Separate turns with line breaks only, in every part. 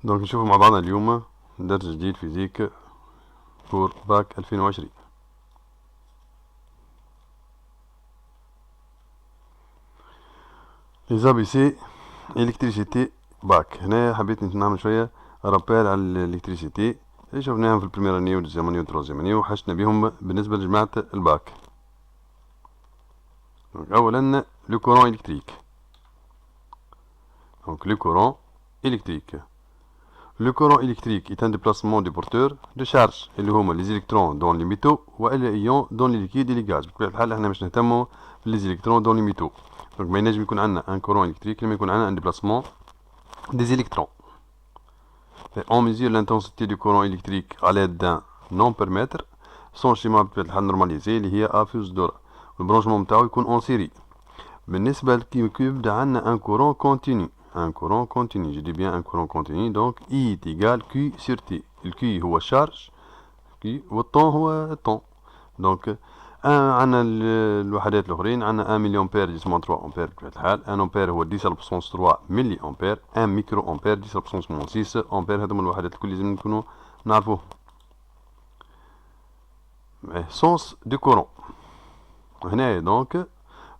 دونك نشوفوا مع بعضنا اليوم درس جديد فيزيك pour باك 2020. les ABC électricité باك. هنا حبيت نعمل شوية رابيل على الالكتريسيتي اللي شفناهم في البريمير اني والدوزيام اني والتروزيام اني وحشنا بهم بالنسبة لجماعة الباك. donc أولا le courant électrique. donc le courant électrique. Le courant électrique est un déplacement des porteurs de charge اللي هما les électrons dans les métaux و les ions dans les liquides et les gaz. بطبيعة الحال احنا مش نهتموا les électrons dans les métaux. donc ما ينجم يكون عندنا un courant électrique لما يكون عندنا un déplacement des électrons. Et on mesure l'intensité du courant électrique à l'aide d'un ampèremètre. son schéma بطبيعة الحال نورماليزي اللي هي A فيوز دورة. البرانشمون نتاعو يكون اون سيري. بالنسبة كي يبدا عندنا un courant continu. un courant continu, je dis bien un courant continu, donc I est égal Q sur T. le Q هو charge, Q والطون هو الطون. donc عندنا الوحدات الأخرين عندنا 1 ملي أمبير جسم 3 أمبير بطبيعة الحال. 1 أمبير هو 10 بوسونس 3 ملي أمبير. 1 ميكرو أمبير 10 بوسونس 6 أمبير. هذوما الوحدات الكل لازم نكونوا نعرفوه. sens du courant. هنايا donc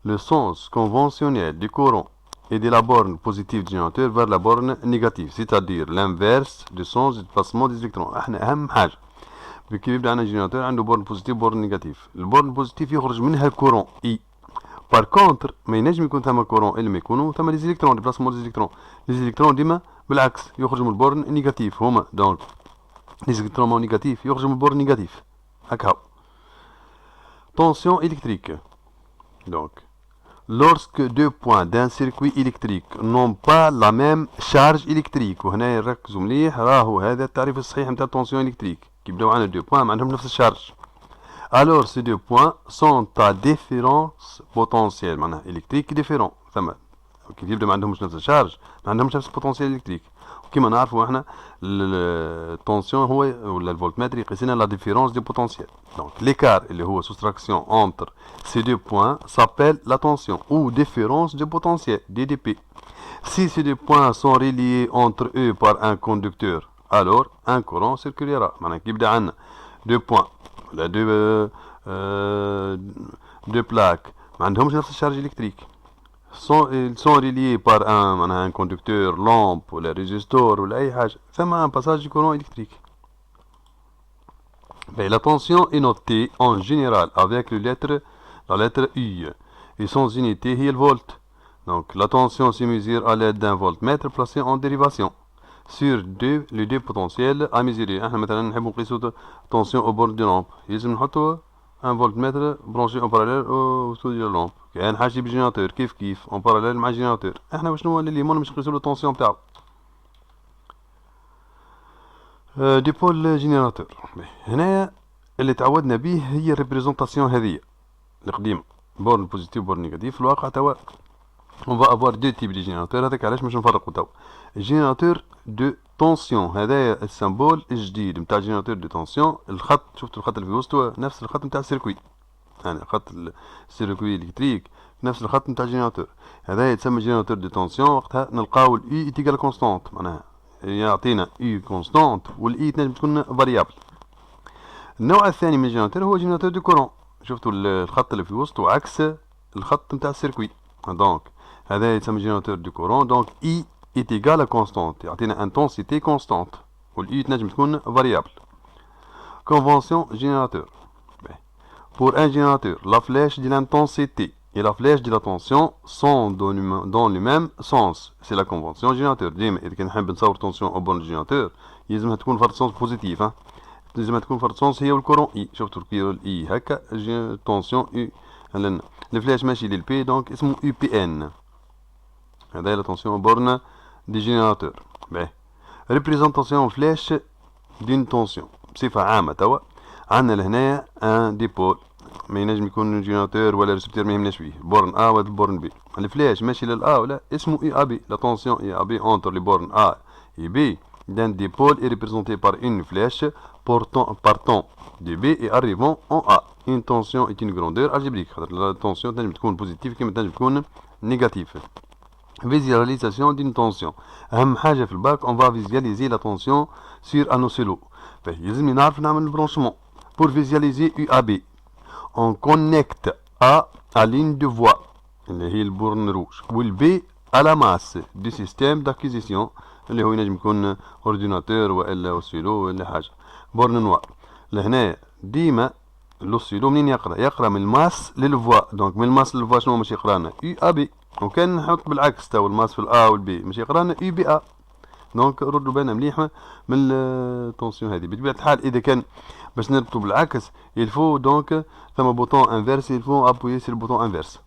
le sens conventionnel du courant et de la borne positive du générateur vers la borne négative, c'est-à-dire l'inverse du sens du déplacement des électrons. احنا اهم حاجه كيف يبدا عندنا جينيراتور عنده بورن بوزيتيف بورن نيجاتيف. البورن بوزيتيف يخرج منها الكورون اي. بار كونتر ما ينجم يكون ثم كورون الا ما يكونوا ثم لي زيليكترون ديبلاسمون لي زيليكترون. لي زيليكترون ديما بالعكس يخرجوا من البورن نيجاتيف هما. دونك لي زيليكترون نيجاتيف يخرجوا من البورن نيجاتيف. هكا tension électrique. donc lorsque deux points d'un circuit électrique n'ont pas la même charge électrique. وهنا ركزوا مليح راهو هذا التعريف الصحيح نتاع التونسيون إلكتريك. كي يبداو عندنا دو بوان ما عندهم نفس الشارج. alors ces deux points sont à différence potentielle معناها électrique différent. ثم كي يبدا ما عندهمش نفس الشارج ما عندهمش نفس البوتنسيال إلكتريك. كيما نعرفوا احنا التونسيون هو ولا الفولتمتر يقيس لنا لا ديفيرونس دي بوتنسيال. دونك ليكار اللي هو soustraction entre ces deux points s'appelle la tension ou différence de potentiel DDP. si ces deux points sont reliés entre eux par un conducteur alors un courant circulera. معناها كي يبدا عندنا deux points ولا deux plaques ما عندهمش نفس الشارج الكتريك. ils sont reliés par un conducteur, lampe ou le résistor ou أي حاجة. ثم un passage du courant électrique. Mais la tension est notée en général avec la lettre U et son unité هي الفولت. donc la tension se mesure à l'aide d'un voltmètre placé en dérivation sur les deux potentiels à mesurer. احنا مثلا نحب نقيسو tension au bord de lampe يلزم نحطو un voltmètre branché en parallèle autour de la lampe. كان حاجة بجينيراتور كيف en parallèle مع جينيراتور. احنا وشنو اللي يهمنا باش نقيسو التونسيون تاعو. دي بول جينيراتور. هنايا اللي تعودنا به هي الريبريزونطاسيون هذيا القديمة بورن بوزيتيف بورن نيجاتيف. في الواقع توا on va avoir deux types de générateurs. هذاك علاش باش نفرقو توا جينيراتور دو تونسيون. هذايا السمبول الجديد نتاع جينيراتور دو تونسيون. الخط شفتوا الخط اللي في وسطه نفس الخط نتاع السيركوي يعني خط السيركوي الكتريك نفس الخط نتاع الجينيراتور. هذا يتسمى جينيراتور دو تونسيون. وقتها نلقاو الاي ايتيكال كونستانت معناها يعطينا اي كونستانت والاي تنجم تكون فاريابل. النوع الثاني من الجينيراتور هو جينيراتور دو كورون. شفتوا الخط اللي في وسطه عكس الخط نتاع السيركوي. دونك هذا يتسمى جينيراتور دو كورون. دونك اي est égal à constante يعطينا intensité constante والاي تنجم تكون variable. convention générateur. pour un générateur la flèche de l'intensité et la flèche de la tension sont dans le même sens. c'est la convention générateur. ديما اذا كان نحب نصور تونسيون او بون جينيراتور يلزمها تكون فرد سونس بوزيتيف. لازمها تكون فرد سونس هي والكورون اي. شفتوا الاي هكا تونسيون اي لان الفلاش ماشي للبي دونك اسمه يو بي ان. هذا لا تونسيون بورن دي جينيراتور. ريبريزونطاسيون فلاش دين تونسيون بصفة عامة. توا عندنا لهنايا ان ديبول ما ينجم يكون جينيراتور ولا ريسبتور ما يهمناش فيه بورن ا ولا بورن بي. الفلاش ماشي للأ ولا اسمه اي ا بي. لا تونسيون اي ا بي entre les bornes A et B d'un dipôle est représentée par une flèche partant de B et arrivant en A. une tension est une grandeur algébrique. خاطر لا تونسيون تنجم تكون بوزيتيف كيما تنجم تكون نيجاتيف. visualisation d'une tension. أهم حاجة في الباك on va visualiser la tension sur un oscillo. يلزمني نعرف نعمل البرانشمون. Pour visualiser UAB on connecte A à ligne de voie اللي هي البورن روج والB à la masse du système d'acquisition اللي هو ينجم يكون اورديناتور والا اوسيلو ولا حاجه بورن نوار. لهنا ديما الاوسيلو منين يقرا من الماس للفوا. دونك من الماس للفوا شنو مش يقرانا يو ا بي. وكان نحط بالعكس تو الماس في الا والبي مش يقرانا يو بي ا. دونك ردوا بالنا مليح من التونسيون هذه. بطبيعه الحال اذا كان باش نربطوا بالعكس يلفو دونك ثم بوطون انفيرس يلفو ابويي سير البوطون انفيرس.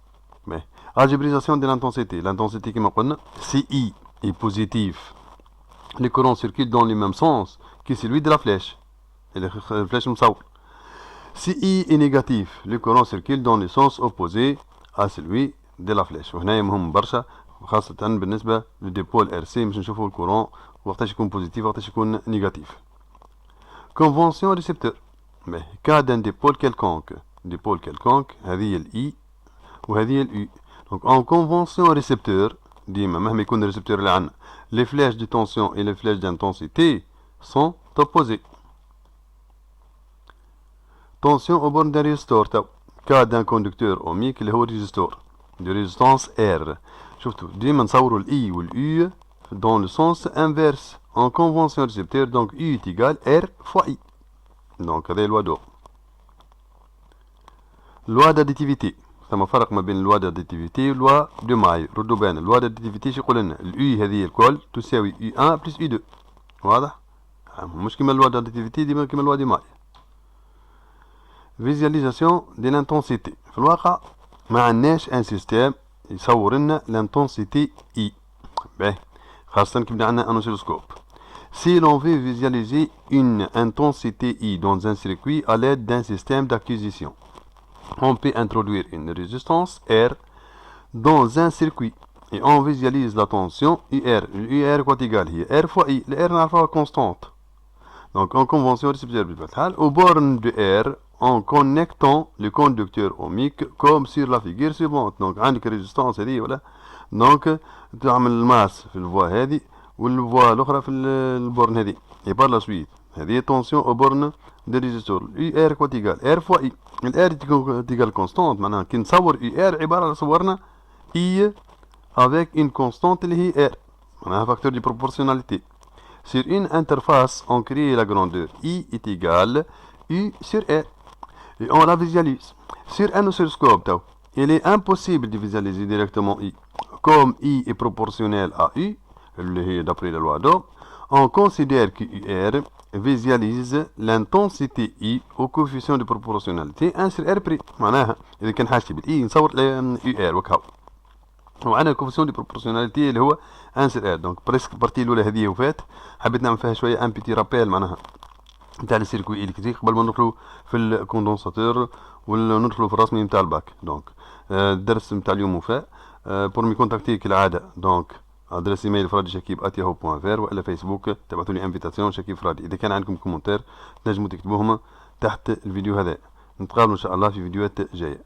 Algébrisation de l'intensité. L'intensité qui m'a dit, si I est positif, les courants circulent dans le même sens que celui de la flèche. Et la flèche me saoule. Si I est négatif, les courants circulent dans le sens opposé à celui de la flèche. وهنا مهم برشا خاصة بالنسبة للديبول RC باش نشوفوا الكورون وقتاش يكون بوزيتيف وقتاش يكون نيجاتيف. Convention récepteur. Cas d'un dipôle quelconque. Dipôle quelconque, هذه ال I وهذه ال U. Donc en convention récepteur, ديما مهما يكون الريسبتور اللي عندنا les flèches de tension et les flèches d'intensité sont opposées. Tension au bornes d'un résistor. Cas d'un conducteur ohmique اللي هو résistor de résistance R. شفتوا ديما نصوروا ال I وال U dans le sens inverse. En convention récepteur, donc U est égal R fois I. Donc هذه loi d'Ohm. Loi d'additivité. ثم فرق ما بين اللوا داديتيفيتي واللوا دو ماي. ردوا بالنا اللوا داديتيفيتي شو يقول لنا اليو هذه الكل تساوي يو 1 بلس يو 2. واضح؟ مش كيما اللوا داديتيفيتي ديما كيما اللوا دو ماي. فيزياليزاسيون دي لانتونسيتي. في الواقع ما عندناش ان سيستيم يصور لنا لانتونسيتي اي. باهي خاصة كي بدنا عندنا ان اوسيلوسكوب. Si l'on veut visualiser une intensité I dans un circuit à l'aide d'un système d'acquisition, on peut introduire une résistance R dans un circuit et on visualise la tension UR. UR quoi égal R fois I. Le R n'est constante. Donc en convention récepteur au borne de R en connectant le conducteur ohmique comme sur la figure suivante. Donc عندك résistance هذه ولا donc تعمل الماس في الفوا هذه والفوا الأخرى في البورن هذه. Et par la suite هذه tension au borne de résistor UR quoi égal R fois I. الار تيجال كونستانت معناها كي نصور اي ار عباره على صورنا اي avec une constante اللي هي ار معناها فاكتور دي بروبورسيوناليتي. Sur une interface on crée la grandeur I est égale U sur R et on la visualise. Sur un oscilloscope il est impossible de visualiser directement I. Comme I est proportionnel à U اللي هي d'après la loi d'Ohm, on considère que UR visualise l'intensité I au coefficient de proportionnalité 1 sur R prix. معناها إذا كان حاجتي بالإي نصور UR وكهو. وعندنا الكوفيسيون دي بروبورسيوناليتي اللي هو 1 sur R. دونك بريسك البارتي الأولى هذه وفات. حبيت نعمل فيها شوية ان بيتي رابيل معناها نتاع السيركوي إلكتريك قبل ما ندخلوا في الكوندونساتور وندخلوا في الرسمي نتاع الباك. دونك الدرس نتاع اليوم وفاء. بور مي كونتاكتي كالعادة دونك ادريس ايميل فرادي شكيب @yahoo.fr والا فيسبوك تبعثوا لي انفيتاسيون شكيب فرادي. اذا كان عندكم كومنتير تنجموا تكتبوهم تحت الفيديو هذا. نتقابلوا ان شاء الله في فيديوهات جايه.